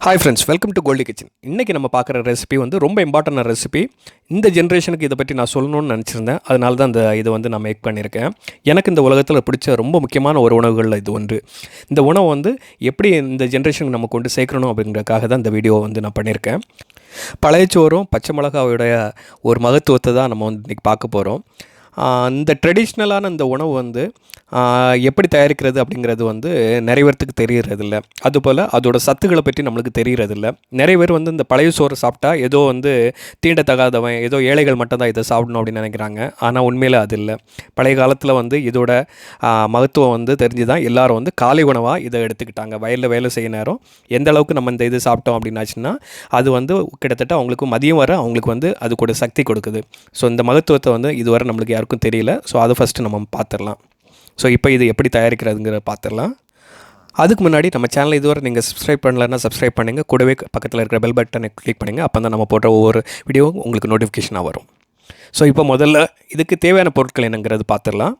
Hi friends, welcome to Goldie Kitchen. இன்னைக்கு நம்ம பார்க்குற ரெசிபி வந்து ரொம்ப இம்பார்ட்டன்ட் ரெசிபி. இந்த ஜெனரேஷனுக்கு இதை பற்றி நான் சொல்லணும்னு நினச்சிருந்தேன். அதனால தான் இதை வந்து நான் மேக் பண்ணியிருக்கேன். எனக்கு இந்த உலகத்தில் பிடிச்ச ரொம்ப முக்கியமான ஒரு உணவுகளில் இது ஒன்று. இந்த உணவு வந்து எப்படி இந்த ஜெனரேஷனுக்கு நம்ம கொண்டு சேர்க்கணும் அப்படிங்கிறதுக்காக தான் இந்த வீடியோவை வந்து நான் பண்ணியிருக்கேன். பழைய சோறும் பச்சை மிளகாவுடைய ஒரு மகத்துவத்தை தான் நம்ம வந்து இன்றைக்கி பார்க்க போகிறோம். இந்த ட்ரெடிஷ்னலான இந்த உணவு வந்து எப்படி தயாரிக்கிறது அப்படிங்கிறது வந்து நிறைய பேர்த்துக்கு தெரியறதில்ல. அதுபோல் அதோட சத்துக்களை பற்றி நம்மளுக்கு தெரியறதில்ல. நிறைய பேர் வந்து இந்த பழைய சோறு சாப்பிட்டா ஏதோ வந்து தீண்டத்தகாதவன், ஏதோ ஏழைகள் மட்டும்தான் இதை சாப்பிடணும் அப்படின்னு நினைக்கிறாங்க. ஆனால் உண்மையில் அது இல்லை. பழைய காலத்தில் வந்து இதோட மகத்துவம் வந்து தெரிஞ்சு தான் எல்லோரும் வந்து காலை உணவாக இதை எடுத்துக்கிட்டாங்க. வயலில் வேலை செய்ய நேரம் எந்த அளவுக்கு நம்ம இந்த இது சாப்பிட்டோம் அப்படின்னாச்சுன்னா அது வந்து கிட்டத்தட்ட அவங்களுக்கு மதியம் வர அவங்களுக்கு வந்து அது கூட சக்தி கொடுக்குது. ஸோ இந்த மகத்துவத்தை வந்து இதுவரை நம்மளுக்கு யாருக்கும் தெரியல. ஸோ அதை ஃபஸ்ட்டு நம்ம பார்த்துடலாம். ஸோ இப்போ இது எப்படி தயாரிக்கிறதுங்கிறத பார்த்துடலாம். அதுக்கு முன்னாடி நம்ம சேனலை இதுவரை நீங்கள் சப்ஸ்கிரைப் பண்ணலன்னா சப்ஸ்கிரைப் பண்ணுங்கள். கூடவே பக்கத்தில் இருக்கிற பெல் பட்டனை கிளிக் பண்ணுங்கள். அப்போ தான் நம்ம போடுற ஒவ்வொரு வீடியோவும் உங்களுக்கு நோட்டிஃபிகேஷனாக வரும். ஸோ இப்போ முதல்ல இதுக்கு தேவையான பொருட்கள் என்னங்கிறது பார்த்துடலாம்.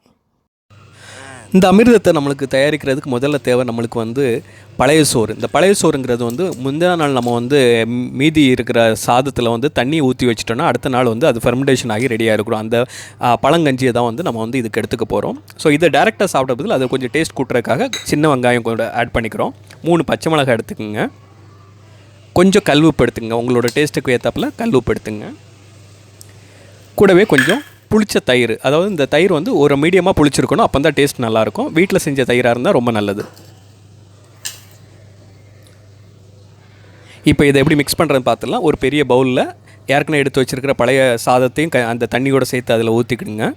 இந்த அமிர்தத்தை நம்மளுக்கு தயாரிக்கிறதுக்கு முதல்ல தேவை நம்மளுக்கு வந்து பழைய சோறு. இந்த பழைய சோறுங்கிறது வந்து முந்தின நாள் நம்ம வந்து மீதி இருக்கிற சாதத்தில் வந்து தண்ணி ஊற்றி வச்சிட்டோன்னா அடுத்த நாள் வந்து அது ஃபெர்மெண்டேஷன் ஆகி ரெடியாக இருக்கிறோம். அந்த பழங்கஞ்சியை தான் வந்து நம்ம வந்து இதுக்கு எடுத்துக்க போகிறோம். ஸோ இதை டேரெக்டாக சாப்பிட்றதுக்கு அதை கொஞ்சம் டேஸ்ட் கூட்டுறதுக்காக சின்ன வெங்காயம் கூட ஆட் பண்ணிக்கிறோம். 3 பச்சை மிளகாய் எடுத்துக்கோங்க. கொஞ்சம் கல் உப்பு எடுத்துங்க. உங்களோட டேஸ்ட்டுக்கு ஏற்றாப்பில் கல் உப்பு எடுத்துங்க. கூடவே கொஞ்சம் புளிச்ச தயிர், அதாவது இந்த தயிர் வந்து ஒரு மீடியமாக புளிச்சிருக்கணும். அப்போ தான் டேஸ்ட் நல்லாயிருக்கும். வீட்டில் செஞ்ச தயிராக இருந்தால் ரொம்ப நல்லது. இப்போ இதை எப்படி மிக்ஸ் பண்ணுறதுன்னு பார்த்துடலாம். ஒரு பெரிய பவுலில் ஏற்கனவே எடுத்து வச்சுருக்கிற பழைய சாதத்தையும் அந்த தண்ணியோடு சேர்த்து அதில் ஊற்றிக்கிடுங்க.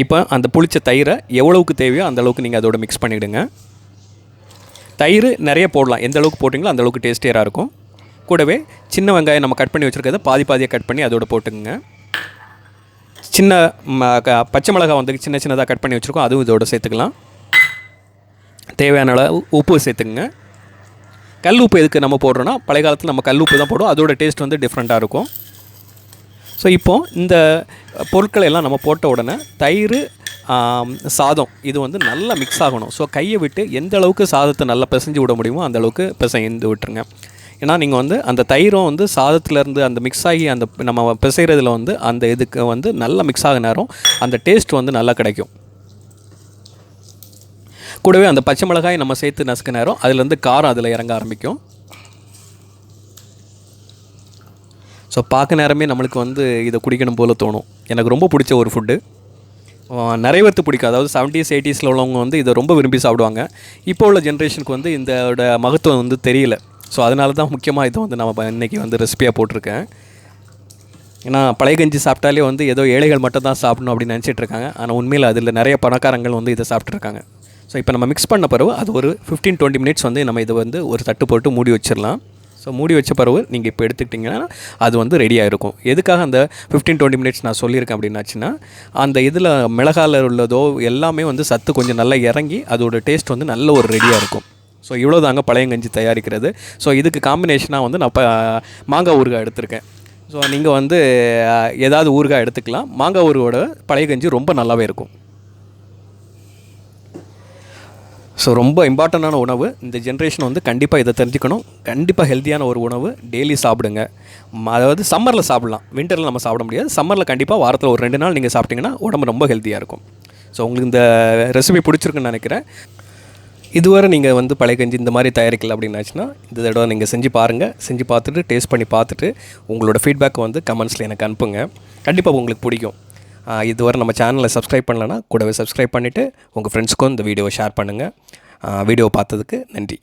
இப்போ அந்த புளிச்ச தயிரை எவ்வளவுக்கு தேவையோ அந்த அளவுக்கு நீங்கள் அதோட மிக்ஸ் பண்ணிவிடுங்க. தயிர் நிறைய போடலாம். எந்த அளவுக்கு போட்டிங்களோ அந்த அளவுக்கு டேஸ்டியராக இருக்கும். கூடவே சின்ன வெங்காயம் நம்ம கட் பண்ணி வச்சுருக்கிறத பாதியாக கட் பண்ணி அதோட போட்டுக்குங்க. சின்ன பச்சை மிளகாய் வந்து சின்ன சின்னதாக கட் பண்ணி வச்சுருக்கோம், அதுவும் இதோட சேர்த்துக்கலாம். தேவையான அளவு உப்பு சேர்த்துக்குங்க. கல் உப்பு எதுக்கு நம்ம போடுறோன்னா பழைய காலத்தில் நம்ம கல் உப்பு தான் போடுவோம். அதோட டேஸ்ட் வந்து டிஃப்ரெண்ட்டாக இருக்கும். ஸோ இப்போது இந்த பொருட்களை எல்லாம் நம்ம போட்ட உடனே தயிர், சாதம் இது வந்து நல்லா மிக்ஸ் ஆகணும். ஸோ கையை விட்டு எந்த அளவுக்கு சாதத்தை நல்லா பிசைஞ்சு விட முடியுமோ அந்த அளவுக்கு பிசைந்து விட்டுருங்க. ஏன்னா நீங்கள் வந்து அந்த தயிரும் வந்து சாதத்துலேருந்து அந்த மிக்ஸ் ஆகி அந்த நம்ம பிசைகிறதுல வந்து அந்த இதுக்கு வந்து நல்லா மிக்ஸ் ஆக நேரம் அந்த டேஸ்ட் வந்து நல்லா கிடைக்கும். கூடவே அந்த பச்சை மிளகாய் நம்ம சேர்த்து நசுக்க நேரம் அதுலேருந்து காரம் அதில் இறங்க ஆரம்பிக்கும். ஸோ பார்க்க நேரமே நம்மளுக்கு வந்து இதை குடிக்கணும் போல் தோணும். எனக்கு ரொம்ப பிடிச்ச ஒரு ஃபுட்டு. நிறைய பேர்த்து பிடிக்கும். அதாவது 70s 80s உள்ளவங்க வந்து இதை ரொம்ப விரும்பி சாப்பிடுவாங்க. இப்போ உள்ள ஜென்ரேஷனுக்கு வந்து இதோட மகத்துவம் வந்து தெரியல. ஸோ அதனால தான் முக்கியமாக இதை வந்து நம்ம இன்றைக்கி வந்து ரெசிபியாக போட்டிருக்கேன். ஏன்னா பழைய கஞ்சி சாப்பிட்டாலே வந்து ஏதோ ஏழைகள் மட்டும் தான் சாப்பிடணும் அப்படின்னு நினச்சிட்ருக்காங்க. ஆனால் உண்மையில் அதில் நிறைய பணக்காரங்கள் வந்து இதை சாப்பிட்ருக்காங்க. ஸோ இப்போ நம்ம மிக்ஸ் பண்ண பிறகு அது ஒரு 15-20 மினிட்ஸ் வந்து நம்ம இதை வந்து ஒரு தட்டு போட்டு மூடி வச்சிடலாம். ஸோ மூடி வச்ச பிறகு நீங்கள் இப்போ எடுத்துக்கிட்டிங்கன்னா அது வந்து ரெடியாக இருக்கும். எதுக்காக அந்த 15-20 மினிட்ஸ் நான் சொல்லியிருக்கேன் அப்படின்னாச்சுன்னா அந்த இதில் மிளகாயில் உள்ளதோ எல்லாமே வந்து சத்து கொஞ்சம் நல்லா இறங்கி அதோட டேஸ்ட் வந்து நல்ல ஒரு ரெடியாக இருக்கும். ஸோ இவ்வளோ தாங்க பழையங்கஞ்சி தயாரிக்கிறது. ஸோ இதுக்கு காம்பினேஷனாக வந்து நான் இப்போ மாங்காய் ஊறுகாய் எடுத்திருக்கேன். ஸோ நீங்கள் வந்து ஏதாவது ஊறுகாய் எடுத்துக்கலாம். மாங்காய் ஊறுகாயோட பழையங்கஞ்சி ரொம்ப நல்லாவே இருக்கும். ஸோ ரொம்ப இம்பார்ட்டண்டான உணவு. இந்த ஜென்ரேஷன் வந்து கண்டிப்பாக இதை தெரிஞ்சுக்கணும். கண்டிப்பாக ஹெல்த்தியான ஒரு உணவு. டெய்லி சாப்பிடுங்க. அதாவது சம்மரில் சாப்பிட்லாம், வின்டரில் நம்ம சாப்பிட முடியாது. சம்மரில் கண்டிப்பாக வாரத்தில் ஒரு 2 நாள் நீங்கள் சாப்பிட்டிங்கன்னா உடம்பு ரொம்ப ஹெல்த்தியாக இருக்கும். ஸோ உங்களுக்கு இந்த ரெசிபி பிடிச்சிருக்குன்னு நினைக்கிறேன். இதுவரை நீங்கள் வந்து பழைய கஞ்சி இந்த மாதிரி தயாரிக்கல அப்படின்னாச்சுன்னா இந்த தடவை நீங்கள் செஞ்சு பாருங்கள். செஞ்சு பார்த்துட்டு டேஸ்ட் பண்ணி பார்த்துட்டு உங்களோட ஃபீட்பேக்கை வந்து கமெண்ட்ஸில் எனக்கு அனுப்புங்க. கண்டிப்பாக உங்களுக்கு பிடிக்கும். இதுவரை நம்ம சேனலை சப்ஸ்கிரைப் பண்ணலன்னா கூடவே சப்ஸ்கிரைப் பண்ணிவிட்டு உங்கள் ஃப்ரெண்ட்ஸுக்கும் இந்த வீடியோவை ஷேர் பண்ணுங்கள். வீடியோ பார்த்ததுக்கு நன்றி.